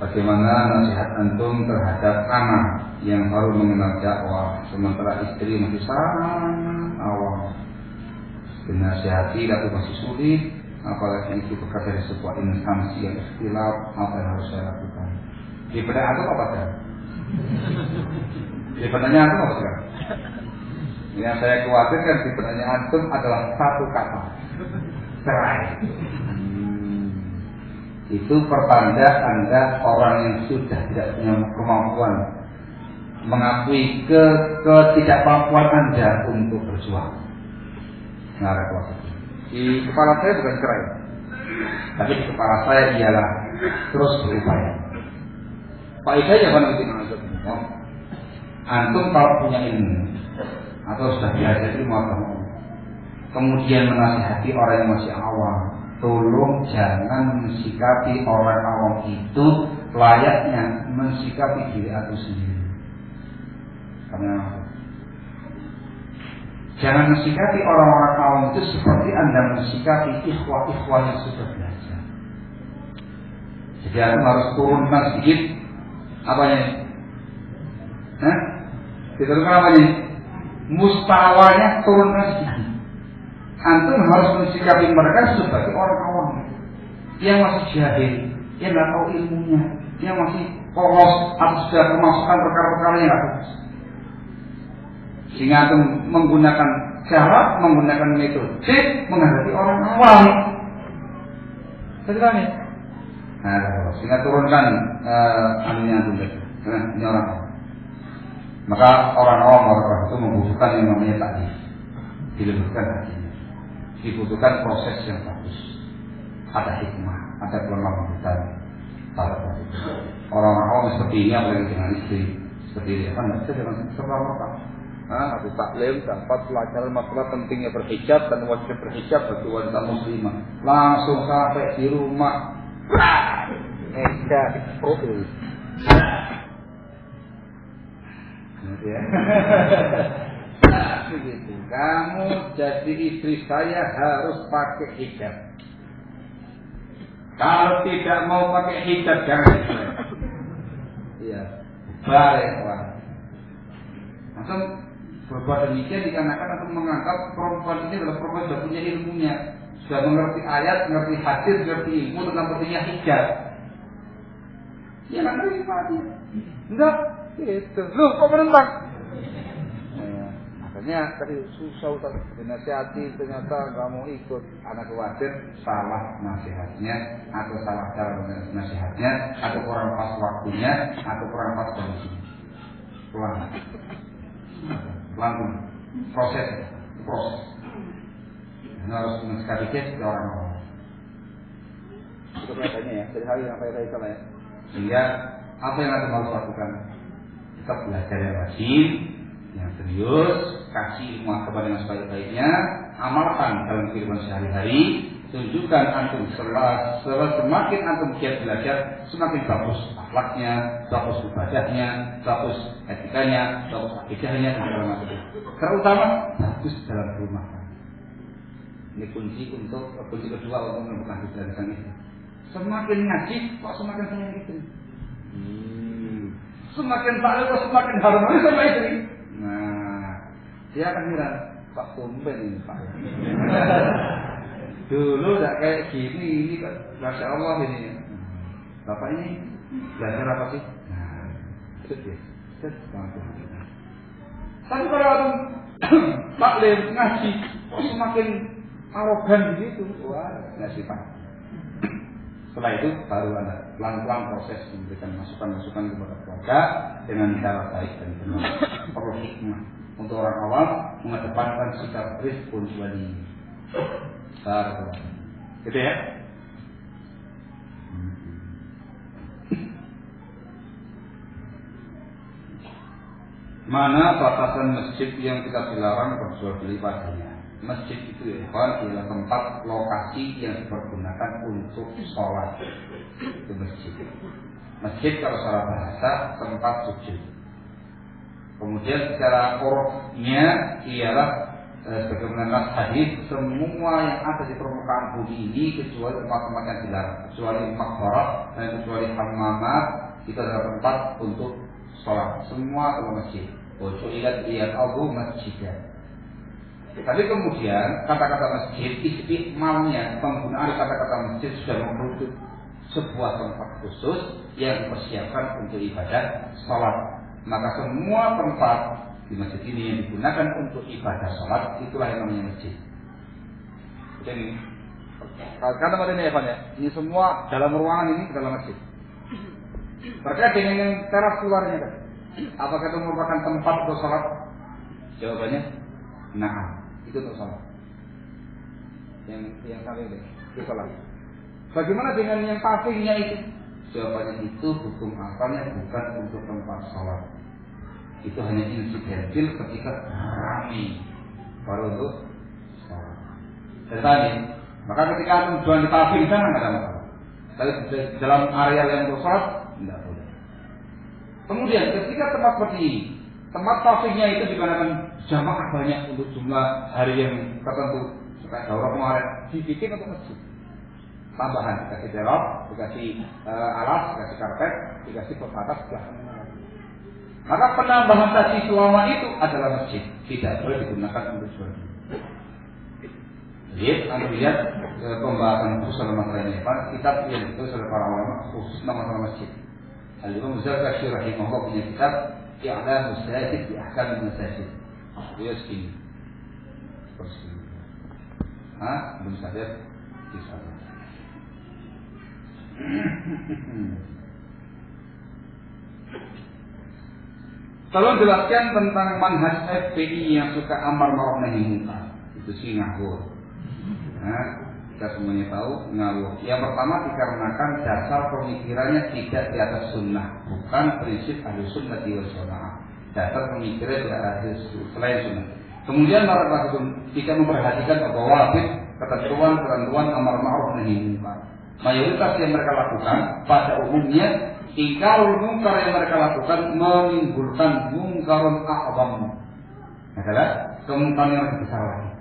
Bagaimana nasihat antum terhadap anak yang baru mengenal dakwah sementara istri masih sangat awam? Dinasihati tapi masih sulit, apalagi itu bekas dari sebuah instansi yang ikhtilaf. Apa yang harus saya lakukan? Di benak antum apa sih? Di benaknya antum apa sih? Yang saya khawatirkan di benaknya antum adalah satu kata: cerai. Itu pertanda Anda orang yang sudah tidak punya kemampuan, mengakui ketidakmampuan Anda untuk berjuang. Nah, di kepala saya bukan cerai, tapi di kepala saya ialah terus berupaya. Pak Idaya antum kalau punya ilmu atau sudah belajar ilmu agama, kemudian menasihati orang yang masih awam, tolong jangan mensikapi orang awam itu layaknya mensikapi diri aku sendiri. Karena jangan mensikapi orang-orang awam itu seperti Anda mensikapi ikhwah-ikhwah yang sudah belajar. Jadi Anda harus turunkan sedikit apanya? Diturunkan apanya? Mustawanya turunkan sedikit. Antum harus mensikapi mereka sebagai orang awam yang masih jahil, yang tidak tahu ilmunya, yang masih polos atau sudah kemasukan perkara-perkara yang tidak bagus. Sehingga antum menggunakan cara, menggunakan metode menghadapi orang awam. Betul ya? Nah, sehingga turunkan anunya antum ini orang awam. Maka orang awam itu membutuhkan yang namanya ta'dif, dilembutkan hatinya. Dibutuhkan proses yang bagus, ada hikmah, ada kelembutan. Orang-orang awam seperti ini, apalagi dengan istri seperti ini, kan tidak bisa dengan serba merta. Aku taklim dapat pelajaran masalah pentingnya berhijab dan wajib berhijab bagi wanita muslimah. Langsung sampai di rumah, begitu. Kamu jadi istri saya harus pakai hijab. Kalau tidak mau pakai hijab jangan. Iya, balik orang. Langsung berbuat demikian dikarenakan atau menganggap perempuan ini adalah perempuan sudah punya ilmunya, sudah mengerti ayat, mengerti hadis, mengerti ilmu tentang pentingnya hijab. Ya nggak terima dia. Enggak, itu. Loh, kok menentang? Akhirnya tadi susah dinasihati, ternyata nggak mau ikut. Anak khawatir salah nasihatnya, atau salah cara nasihatnya, atau kurang pas waktunya, atau kurang pas kondisinya. Pelan proses. Ini harus mensekali ke orang awam. Itu kelihatannya ya, dari hal yang saya salah ya. Sehingga apa yang harus lakukan? Kita belajar yang rajin, yang serius, kasih ilmu agama dengan sebaik-baiknya, amalkan dalam kehidupan sehari-hari. Tunjukkan antum semakin antum giat belajar, semakin bagus akhlaknya, bagus ibadahnya, bagus etikanya, bagus akidahnya, dan segala macam. Terutama bagus dalam rumah. Ini kunci kedua untuk menemukan hijrah ini. Semakin ngaji, kok semakin sayang istri. Semakin taklim, kok semakin harmonis sama istri. Nah, dia akan heran, Pak tumben ini Pak. Dulu tidak kayak gini, ini kan, masya Allah ini. Bapak ini belajar apa sih? Nah, itu dia. Tapi kalau orang taklim ngaji, kok semakin arogan begitu? Wah, nggak sih Pak. Setelah itu baru ada pelan-pelan proses memberikan masukan-masukan kepada keluarga dengan cara baik dan benar. Perlu hikmah untuk orang awam mengedepankan sikap rizqun wali. Gitu ya. Mana batasan masjid yang kita dilarang berjual beli padanya? Masjid itu ya, adalah tempat lokasi yang dipergunakan untuk sholat. Itu masjid. Masjid kalau secara bahasa tempat sujud. Kemudian secara urufnya ialah sebagaimana hadis, semua yang ada di permukaan bumi ini kecuali tempat-tempat yang dilarang, kecuali makbarah dan kecuali hammamat, itu adalah tempat untuk sholat. Semua adalah masjid. Wajulat liyal ardu masjidan. Tapi kemudian kata-kata masjid, istiqmalnya penggunaan kata-kata masjid sudah merujuk sebuah tempat khusus yang dipersiapkan untuk ibadah sholat. Maka semua tempat di masjid ini yang digunakan untuk ibadah sholat, itulah yang namanya masjid. Ini karena pada ini ya, ini semua dalam ruangan ini adalah masjid. Terkait dengan yang teras luarnya kan, apakah itu merupakan tempat untuk sholat? Jawabannya, nah, itu untuk sholat. Yang kami lihat itu sholat. Bagaimana dengan yang pavingnya itu? Jawabannya itu hukum asalnya bukan untuk tempat sholat. Itu hanya insidentil ketika ramai baru untuk sholat. Tadi, maka ketika tujuan di paving sana nggak ada masalah. Tapi dalam area yang untuk sholat tidak boleh. Kemudian ketika tempat seperti ini, tempat pavingnya itu digunakan jamaah banyak untuk jumlah hari yang tertentu. Seperti daurah kemarin dibikin untuk masjid. Tambahan dikasih terop, dikasih alas, dikasih karpet, dikasih pembatas belakang. Maka penambahan tadi selama itu adalah masjid, tidak boleh digunakan untuk jual. Lihat, anda lihat pembahasan khusus dalam masalah ini. Kitab yang ditulis oleh para ulama khusus masalah masjid. Al-Imam Az-Zarkashi rahimahullah punya kitab I'lam Masajid di Ahkam Masajid. Dia segini. Belum saja di sana. Tolong jelaskan tentang manhaj FPI yang suka amar ma'ruf nahi munkar. Itu sih ngawur. Kita semuanya tahu ngawur. Yang pertama dikarenakan dasar pemikirannya tidak di atas sunnah, bukan prinsip ahli sunnah wal jamaah. Dasar pemikirannya tidak ada selain sunnah. Kemudian para tidak memperhatikan bahwa wajib ketentuan amar ma'ruf nahi munkar. Mayoritas yang mereka lakukan pada umumnya ingkarul munkar yang mereka lakukan menimbulkan munkarun a'zam. Adalah kemungkaran yang lebih besar lagi.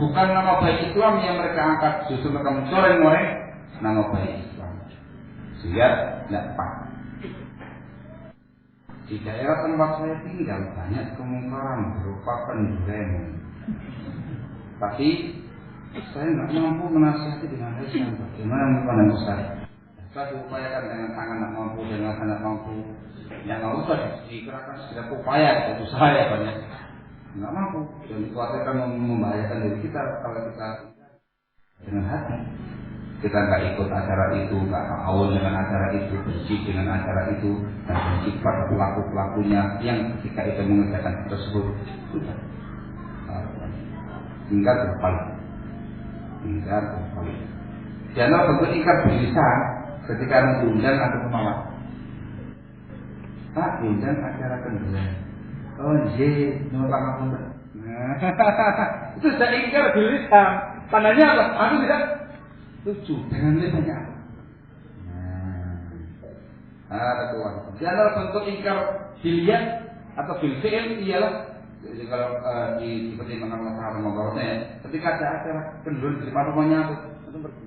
Bukan nama baik Islam yang mereka angkat, justru mereka mencoreng-coreng nama baik Islam. Sehingga tidak pas. Di daerah tempat saya tinggal banyak kemungkaran berupa penjualan. Tapi saya tidak mampu menasihati dengan lisan. Bagaimana menurut Ustaz? Saya diupayakan dengan tangan tidak mampu, dengan tangan mampu. Yang nggak usah dikerahkan segala upaya, itu saya banyak. Nggak mampu, dan dikhawatirkan membahayakan diri kita kalau kita dengan hati. Kita nggak ikut acara itu, nggak awal dengan acara itu, bersih dengan acara itu, dan bersih pada pelaku-pelakunya yang ketika itu mengerjakan tersebut. Sudah. Tinggal berbalik. Jangan bentuk ingkar bilisan ketika diundang atau menolak. Pak, diundang acara kedua. Oh iya, menolak kamu. Itu sudah ingkar bilisan. Tandanya apa? Aku tidak setuju dengan lisannya. Ada tuan. Jangan bentuk ingkar biliat atau bilfiil ialah jadi kalau dipertimbangkan masalah membawaannya ya, ketika ada acara kendul di depan rumahnya itu pergi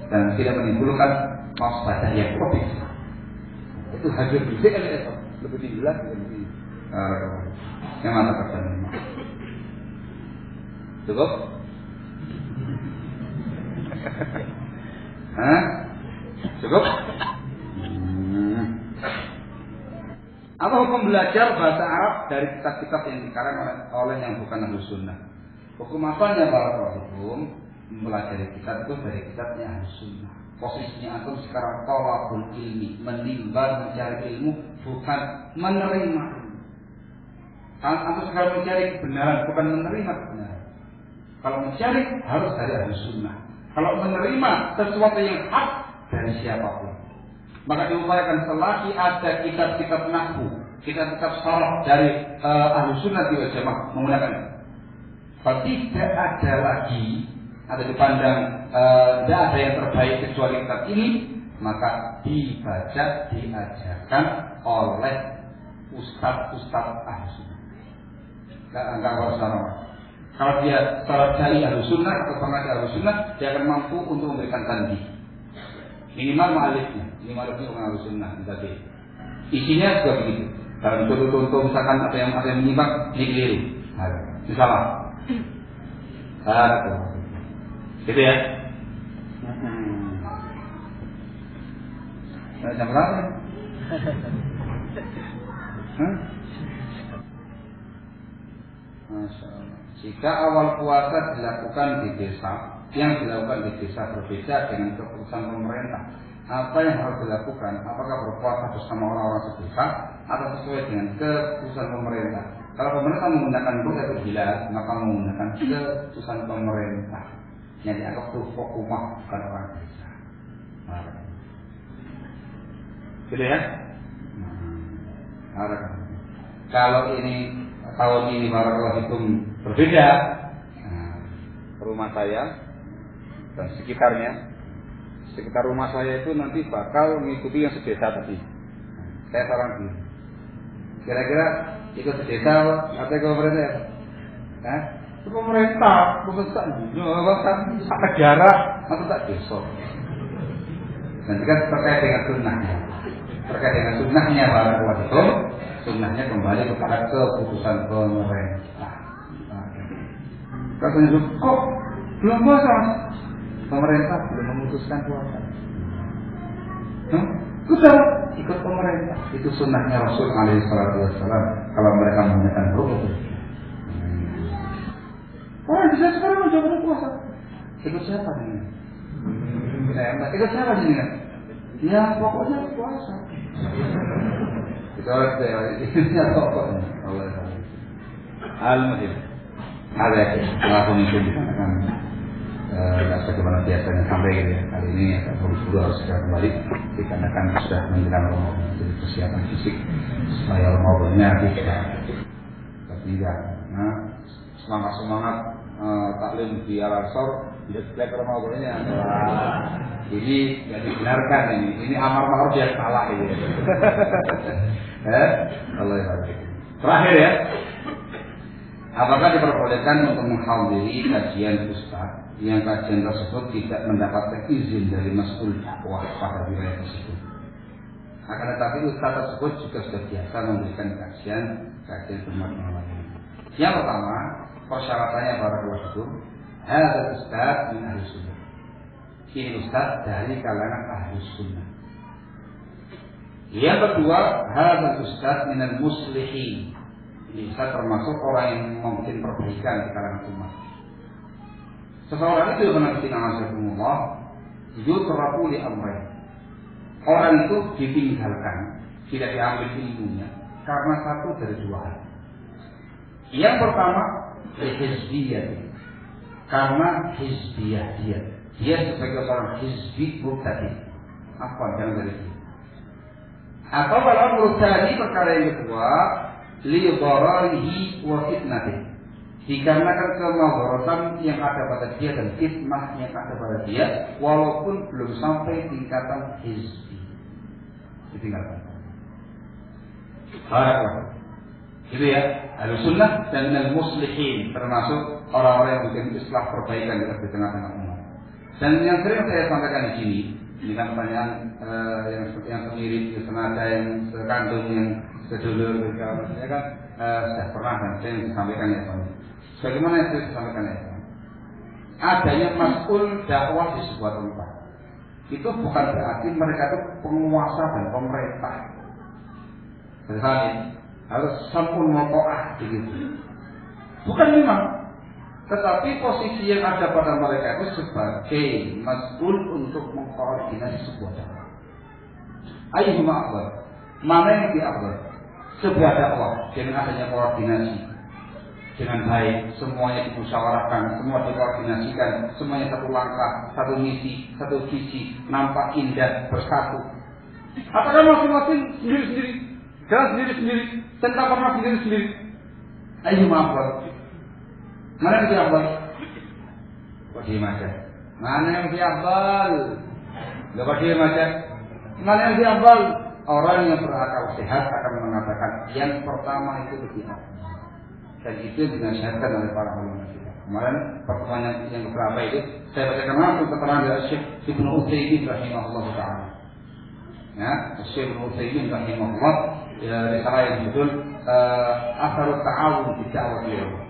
dan tidak menimbulkan mafsadah yang lebih besar. Itu hasil bisik itu lebih jelas lebih yang mana terjadi. Cukup? Cukup? Apa hukum belajar bahasa Arab dari kitab-kitab yang dikarang oleh yang bukan ahli sunnah? Hukum asalnya para hukum mempelajari kitab itu dari kitabnya ahli sunnah. Posisinya antum sekarang thalabul ilmi, menimbang mencari ilmu, bukan menerima ilmu. Antum sekarang mencari kebenaran, bukan menerima kebenaran. Kalau mencari harus dari ahli sunnah. Kalau menerima sesuatu yang hak dari siapapun, maka diupayakan selagi ada kitab-kitab nahwu, kitab-kitab syarah dari ahli sunnah wal jamaah menggunakan. Kalau tidak ada lagi, ada dipandang tidak ada yang terbaik kecuali kitab ini, maka dibaca, diajarkan oleh ustaz ahli sunnah. Enggak harus sama. Kalau dia dari ahli sunnah atau pengajar ahli sunnah, dia akan mampu untuk memberikan tanbih. Minimal ma'alifnya, orang ahli sunnah tadi. Isinya juga begitu. Dalam contoh-contoh misalkan ada yang menyimak, ini keliru. Ini salah. Gitu ya. Jam berapa? Masya Allah. Jika awal puasa dilakukan di desa, yang dilakukan di desa berbeda dengan keputusan pemerintah, apa yang harus dilakukan? Apakah berpuasa bersama orang-orang sedesa atau sesuai dengan keputusan pemerintah? Kalau pemerintah menggunakan ru'yatul hilal, maka menggunakan keputusan pemerintah yang dianggap itu hukumah, bukan orang desa. Gitu ya? Kalau ini tahun ini barakallahu fikum berbeda, rumah saya dan sekitar rumah saya itu nanti bakal mengikuti yang sedesa tadi. Saya saran dulu. Kira-kira ikut sedesa atau ke pemerintah? Ke pemerintah bahkan tak jarak atau tak desa. Dan juga terkait dengan sunnahnya. Terkait dengan sunnahnya barakallahu fikum, sunnahnya kembali kepada keputusan pemerintah. Katanya kok belum puasa? Pemerintah belum memutuskan puasa. Sudah ikut pemerintah. Itu sunnahnya Rasul alaihi salatu wassalam. Kalau mereka menggunakan rukun. Orang bisa sekarang mencoba puasa. Ikut siapa nih? Ikut siapa nih? Ya pokoknya puasa. Itu ya pokoknya. Allah Al-Muhim. Ada langsung itu dikatakan bagaimana biasanya sampai gitu ya. Kali ini buru-buru harus segera kembali dikarenakan sudah menjelang Ramadan, jadi persiapan fisik supaya Ramadannya tidak tertinggal. Nah, semangat taklim di Al-Ansor jelek Ramadannya. Ini tidak dibenarkan ini amar ma'ruf yang salah ini. Allah ya. Terakhir ya. Apakah diperbolehkan untuk menghadiri kajian ustaz yang kajian tersebut tidak mendapatkan izin dari mas'ul dakwah pada wilayah tersebut? Akan tetapi ustaz tersebut juga sudah biasa memberikan kajian umat yang lain. Yang pertama, persyaratannya barakallahu fikum, hadzal ustaz min ahli sunnah. Ini ustaz dari kalangan ahli sunnah. Yang kedua, hadzal ustaz minal muslihin. Bisa termasuk orang yang membuat perbaikan di kalangan umat. Seseorang itu menafsirkan yutraku li amrayn. Orang itu ditinggalkan, tidak diambil ilmunya karena satu dari dua hal. Yang pertama, hizbiyah. Karena hizbiyah dia sebagai seorang hizbi murtadi. Apa yang dari dia? Atau kalau murtadi perkara yang kedua, li dhararihi wa fitnatihi, dikarenakan kemadaratan yang ada pada dia dan fitnah yang ada pada dia, walaupun belum sampai tingkatan hizbi, ditinggalkan. Barakallahu. Itu ya, Ahlussunnah dan minal muslihin, termasuk orang-orang yang bikin islah perbaikan di tengah-tengah umat. Dan yang sering saya sampaikan di sini, ini kan pertanyaan yang semirip, senada, yang sekandung, yang sedulur, ya kan sudah pernah dan saya disampaikan ya Pak. Bagaimana itu disampaikan ya Pak? Adanya mas'ul dakwah di sebuah tempat itu bukan berarti mereka itu penguasa dan pemerintah. Misalnya harus sampun motoah begitu. Bukan memang, tetapi posisi yang ada pada mereka itu sebagai mas'ul untuk mengkoordinasi sebuah dakwah. Ayyuhuma afdal? Mana yang lebih afdal? Sebuah dakwah dengan adanya koordinasi dengan baik, semuanya dimusyawarahkan, semua dikoordinasikan, semuanya satu langkah, satu misi, satu visi, nampak indah, bersatu. Apakah masing-masing sendiri-sendiri, jalan sendiri-sendiri, tentang pernah sendiri-sendiri? Ayo maaf, mana yang lebih afdal? Kok diem aja? Mana yang lebih afdal? Kok diem aja? Mana yang lebih afdal? orang yang berakal sehat akan mengatakan yang pertama itu lebih afdal. Dan itu dinasihatkan oleh para ulama kita. Kemarin pertemuan yang beberapa itu saya bacakan langsung keterangan dari Syekh Ibnu Utsaimin rahimahullah taala. Ya, Syekh Ibnu Utsaimin rahimahullah risalah yang disebut Asarut Ta'awun di Dakwah Ilmu.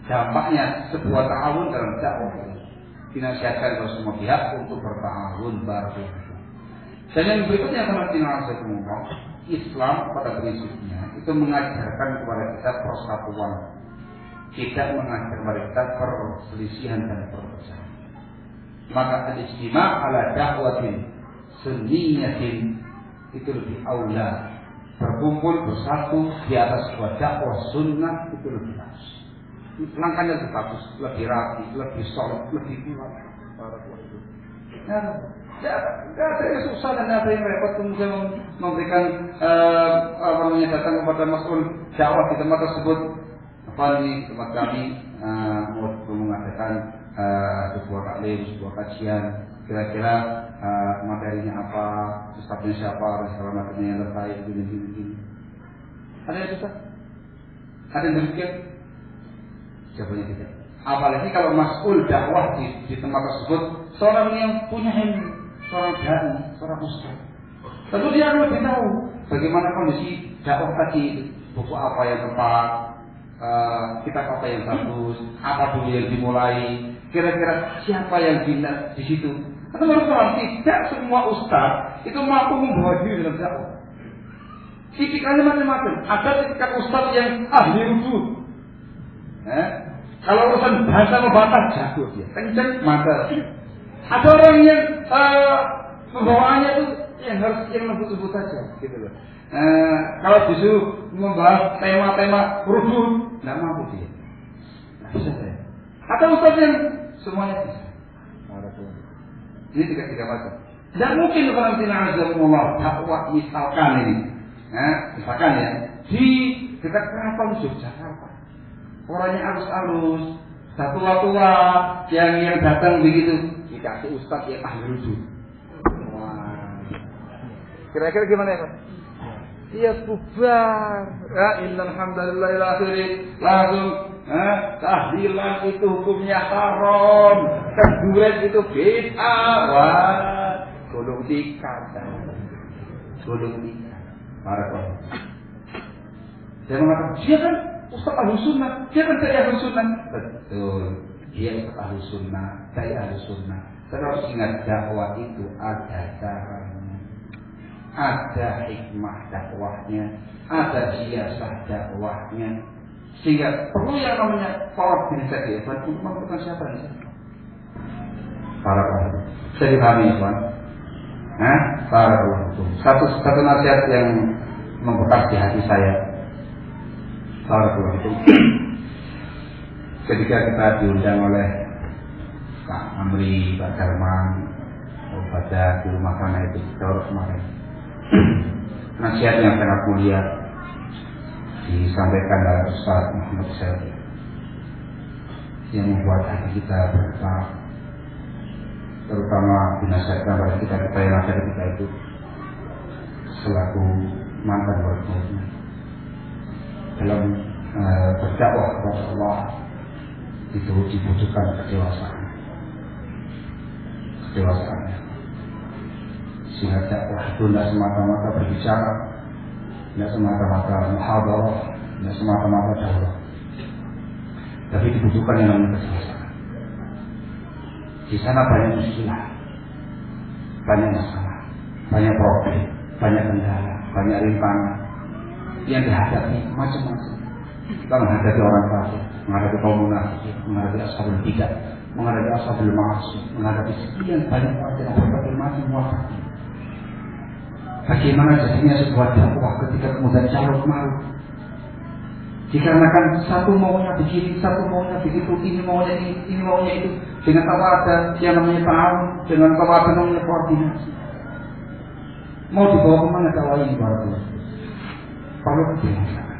Dampaknya sebuah ta'awun dalam dakwah dinasihatkan kepada semua pihak untuk berta'awun barakallahu. Dan yang berikutnya teman-teman, Islam pada prinsipnya itu mengajarkan kepada kita persatuan, tidak mengajarkan kepada kita perselisihan dan perpecahan. Maka al-ijtima' ala da'watin sunniyatin itu lebih aula. Berkumpul bersatu di atas sebuah dakwah sunnah itu lebih bagus. Langkahnya lebih bagus, lebih rapi, lebih solid, lebih kuat. Tidak ada yang susah dan ada yang repot kemudian memberikan datang kepada mas'ul dakwah di tempat tersebut. Apa ini tempat kami mau mengadakan sebuah taklim, sebuah kajian, kira-kira materinya apa, ustadznya siapa, dan segala macamnya yang terkait begini. Ada yang susah? Ada yang demikian? Jawabannya tidak. Apalagi kalau mas'ul dakwah di tempat tersebut seorang yang punya ilmu, seorang dai, seorang ustaz. Tentu dia akan lebih tahu bagaimana kondisi dakwah tadi, buku apa yang tepat, kitab apa yang bagus, apa dulu yang dimulai, kira-kira siapa yang bina di situ. Atau menurut saya tidak semua ustaz itu mampu membawa diri dalam dakwah. Tipikalnya macam-macam. Ada tipikal ustaz yang ahli rujuk. Kalau urusan bahasa membatas jago dia, kencang mata. Ada orang yang pembawaannya itu yang harus yang lembut-lembut saja, gitu loh. Kalau disuruh membahas tema-tema rujuk, nggak mampu dia. Nggak bisa saya. Atau ustaz yang semuanya bisa. Ini tiga macam. Tidak mungkin orang Cina Azamullah dakwah misalkan ini, misalkan ya di dekat Keraton Yogyakarta. Orangnya halus-halus, tua-tua yang datang begitu dikasih ustaz yang ahli rujuk. Wah, kira-kira gimana ya Pak? Dia bubar. Ya innalhamdulillah langsung tahlilan itu hukumnya haram, teguran itu bid'ah. Wah, golong tikar. Barakallahu. Saya mengatakan dia kan ustaz ahli sunnah, dia kan dari ahli sunnah. Betul, dia ustaz ahli sunnah, dari ahli sunnah. Terus ingat dakwah itu ada caranya, ada hikmah dakwahnya, ada siasah dakwahnya. Sehingga perlu yang namanya power inisiatif untuk menentukan siapa ini. Para ulama, saya dipahami ya Tuhan. Para ulama, satu nasihat yang membekas di hati saya. Barakallahu fikum. Ketika kita diundang oleh Pak Amri, Pak Darman, pada di rumah sana itu Daur kemarin, nasihat yang sangat mulia disampaikan oleh Ustaz Muhammad Syarif yang membuat hati kita bergetar, terutama dinasihatkan pada kita yang ada ketika itu selaku mantan warga dalam berdakwah kepada Allah itu dibutuhkan kedewasaan, sehingga dakwah itu tidak semata-mata berbicara, tidak semata-mata muhadarah, tidak semata-mata daurah, tapi dibutuhkan yang namanya kedewasaan. Di sana banyak muskilah, banyak masalah, banyak problem, banyak kendala, banyak rintangan yang dihadapi macam-macam. Kita menghadapi orang kafir, menghadapi kaum munafik, menghadapi ashabul bidah, menghadapi ashabul ma'asi, menghadapi sekian banyak orang yang berbagai macam wafat. Bagaimana jadinya sebuah dakwah ketika kemudian carut marut? Dikarenakan satu maunya begini, satu maunya begitu, ini maunya ini, ini maunya itu, dengan tanpa ada yang namanya ta'awun, dengan tanpa ada namanya koordinasi. Mau dibawa kemana dakwah ini barakallahu? Perlu kedewasaan.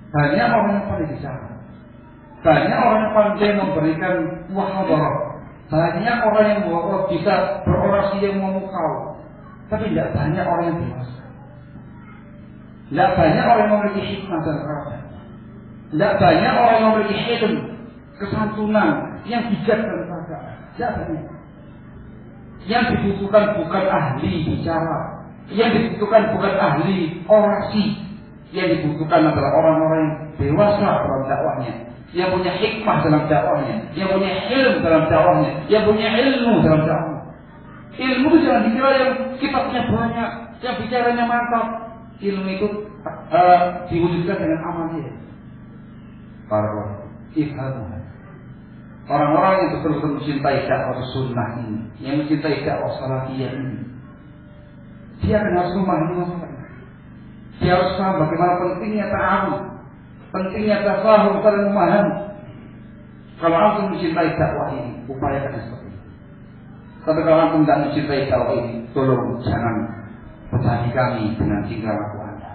Banyak orang yang pandai bicara, banyak orang yang pandai memberikan muhadarah, banyak orang yang bisa berorasi yang memukau, Tapi tidak banyak orang yang dewasa. Tidak banyak orang yang memiliki hikmah dan kerabat. Tidak banyak orang yang memiliki hilm, kesantunan, yang bijak dan sabar. Tidak banyak. Yang dibutuhkan bukan ahli bicara, yang dibutuhkan bukan ahli orasi, yang dibutuhkan adalah orang-orang yang dewasa dalam dakwahnya, yang punya hikmah dalam dakwahnya, yang punya ilmu dalam dakwahnya, yang punya ilmu dalam dakwahnya. Ilmu itu jangan dikira yang kitabnya banyak, yang bicaranya mantap. Ilmu itu diwujudkan dengan amalnya. Para ifhamu. Orang-orang yang betul-betul mencintai dakwah sunnah ini, yang mencintai dakwah salafiyah ini, dia akan harus memahami masalahnya. Dia harus paham bagaimana pentingnya ta'awun, pentingnya tafahum saling memahami. Kalau antum mencintai dakwah ini, upayakan seperti ini. Tapi kalau antum tidak mencintai dakwah ini, tolong jangan pecahi kami dengan tingkah laku Anda.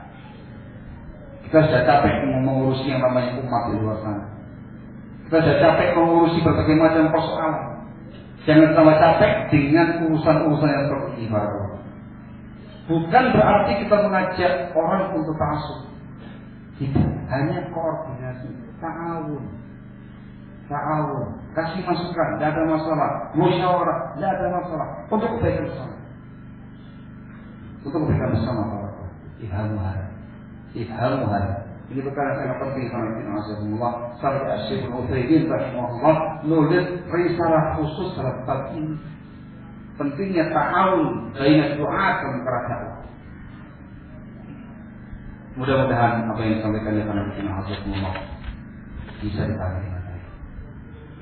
Kita sudah capek mengurusi yang namanya umat di luar sana. Kita sudah capek mengurusi berbagai macam persoalan. Jangan tambah capek dengan urusan-urusan yang seperti ini. Bukan berarti kita mengajak orang untuk ta'assub. Tidak, hanya koordinasi, ta'awun. Kasih masukan, tidak ada masalah. Musyawarah, tidak ada masalah. Untuk kebaikan bersama. Untuk kebaikan bersama. Ifhamu hada. Ini perkara yang sangat penting Allah. Sampai Asy-Syaikh Al-Utsaimin rahimahullah nulis risalah khusus dalam bab ini. Pentingnya ta'awun baina du'at dan para dakwah. Mudah-mudahan apa yang disampaikan oleh Allah bisa dipahami dengan baik.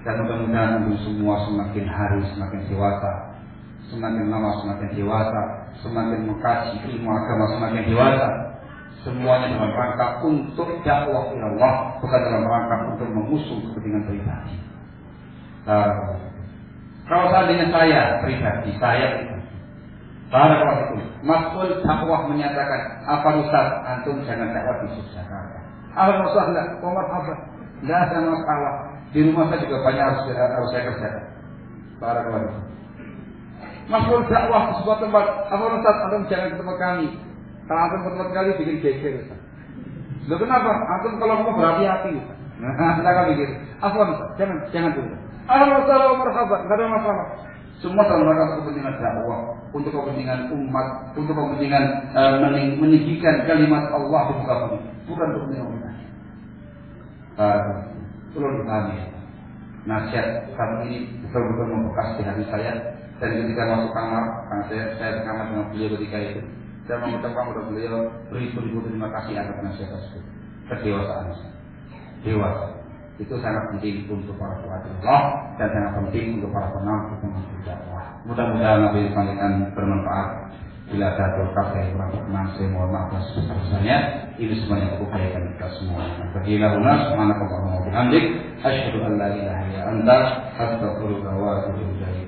Dan mudah-mudahan untuk semua semakin hari semakin dewasa, semakin lama semakin dewasa, semakin mengkaji ilmu agama semakin dewasa. Semuanya dalam rangka untuk dakwah ila Allah, bukan dalam rangka untuk mengusung kepentingan pribadi. Kalau seandainya saya pribadi, barakallahu fikum, mas'ul dakwah menyatakan, apa Ustaz, antum jangan dakwah di Yogyakarta. Alhamdulillah, Umar apa? Tidak ada masalah. Di rumah saya juga banyak harus saya kerjakan. Barakallahu fikum. Mas'ul dakwah di sebuah tempat, apa Ustaz, antum jangan ke tempat kami. Kalau antum ke tempat kali bikin geger, Ustaz. Loh kenapa? Antum kalau mau berapi-api, Ustaz. Nah, kita akan bikin. Afwan, Ustaz, jangan dulu. Alhamdulillah, marhaban, tidak ada masalah. Semua dalam rangka kepentingan dakwah, untuk kepentingan umat, untuk kepentingan meninggikan kalimat Allah di muka bumi, bukan untuk kepentingan umat. Tolong dipahami. Nasihat kami ini betul-betul membekas di hati saya. Dan ketika masuk kamar, karena saya kamar dengan beliau ketika itu, saya mengucapkan kepada beliau beribu-ribu terima kasih atas nasihat tersebut. Kedewasaan, dewasa itu sangat penting untuk para Allah dan sangat penting untuk para penampu dakwah. Mudah-mudahan apa yang disampaikan bermanfaat. Bila ada doa yang kurang berkenan, saya mohon maaf atas sebesar-besarnya. Ini semuanya untuk kebaikan kita semua. Bagaimana subhanakallahumma wa bihamdik, asyhadu an la ilaha illa anta, astaghfiruka wa atubu ilaik.